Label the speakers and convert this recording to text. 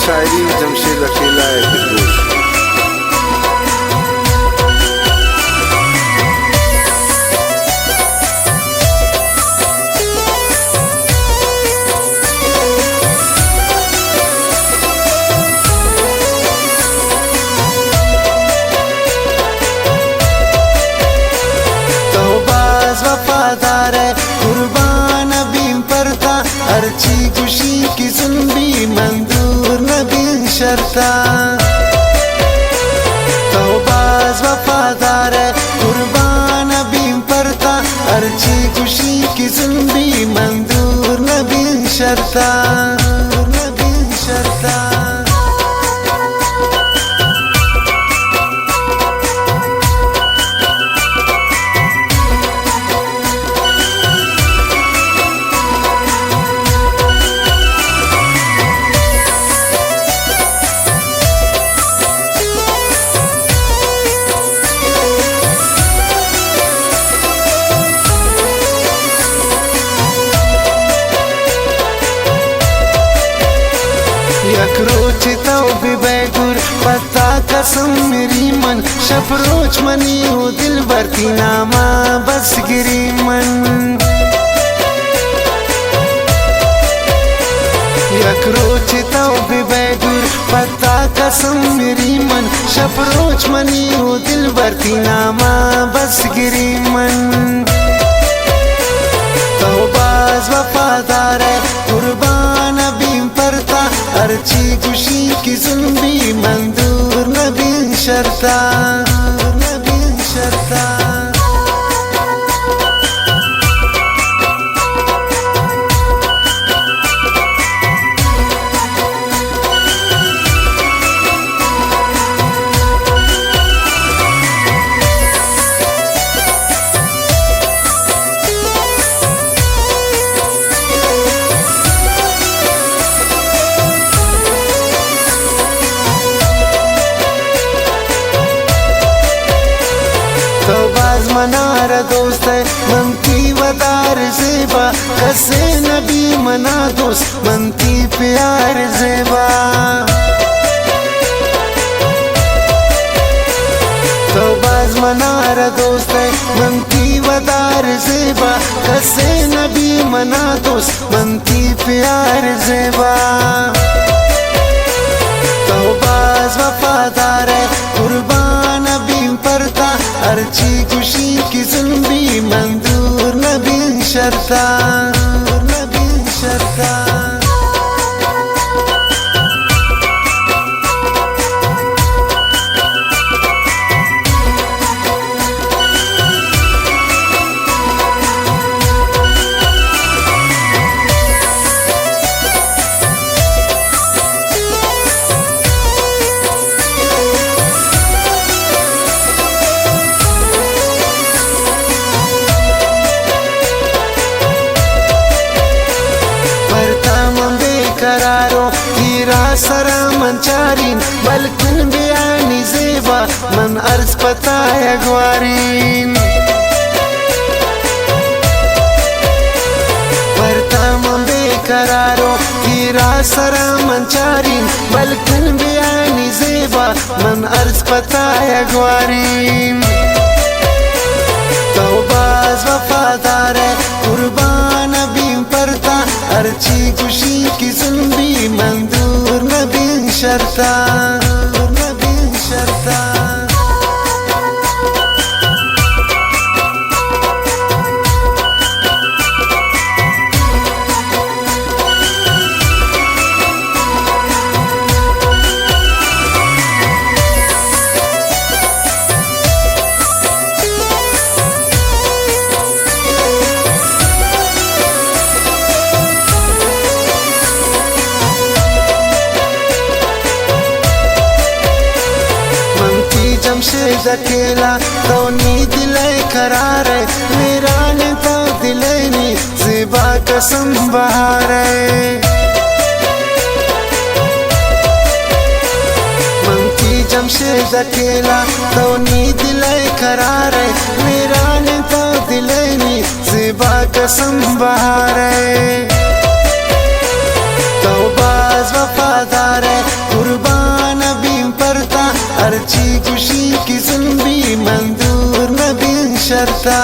Speaker 1: शायरी जमशेद अकेला है दिलगोश।
Speaker 2: वफादार है कुर्बान बीम परता, अर्ची खुशी की सुनबी मंजूर नबी शर्ता। तौबाज वफादार है कुर्बान बीम परता, अर्ची खुशी की सुनबी मंजूर नबी शर्ता, नबी शर्ता। यकरोच तौबी बैगुर पता कसम मेरी मन, शफरोच मनी हो दिल बरती नामा बस गिरी मन। यकरोच तौबी बैगुर पता कसम मेरी मन, शफरोच मनी हो दिल बरती नामा बस गिरी मन। तौबाज वफादार है कुर्बान बीम परता, अर्ची खुशी की सुनबी मंजूर नबी शर्ता, नबी शर्ता। तौबाज मनार दोस्त है मनती वदार ज़ेबा, कसे नबी मना दोस्त मनती प्यार ज़ेबा। तौबाज मनार दोस्त है मनती वदार ज़ेबा, कसे नबी मना दोस्त मनती प्यार ज़ेबा। तौबाज वफादार है कुर्बान बीम परता, अर्ची खुशी की सुनबी मंजूर नबी शर्ता, नबी शर्ता। करारो हीरा सरा मंचारीन, बल्कि बयानी ज़ेबा मन अर्ज पता है ग्वारीन। परतम बेकरारो हीरा सरा मंचारीन, बल्कि बयानी ज़ेबा मन अर्ज पता है ग्वारीन। तौबाज वफादार है कुर्बान बीम परता, अर्ची खुशी की सुनबी मंजूर नबी शर्ता, नबी शर्ता। जमशेद अकेला तो नी दिले करार, मेरा ने तो दिले नी ज़ेबा कसम बहार। मंकी जमशेद अकेला तो नी दिले करार, मेरा ने तो दिले नी ज़ेबा कसम बहार। तौबाज वफादार है सच्ची खुशी की सुन भी मंजूर न बिन शर्ता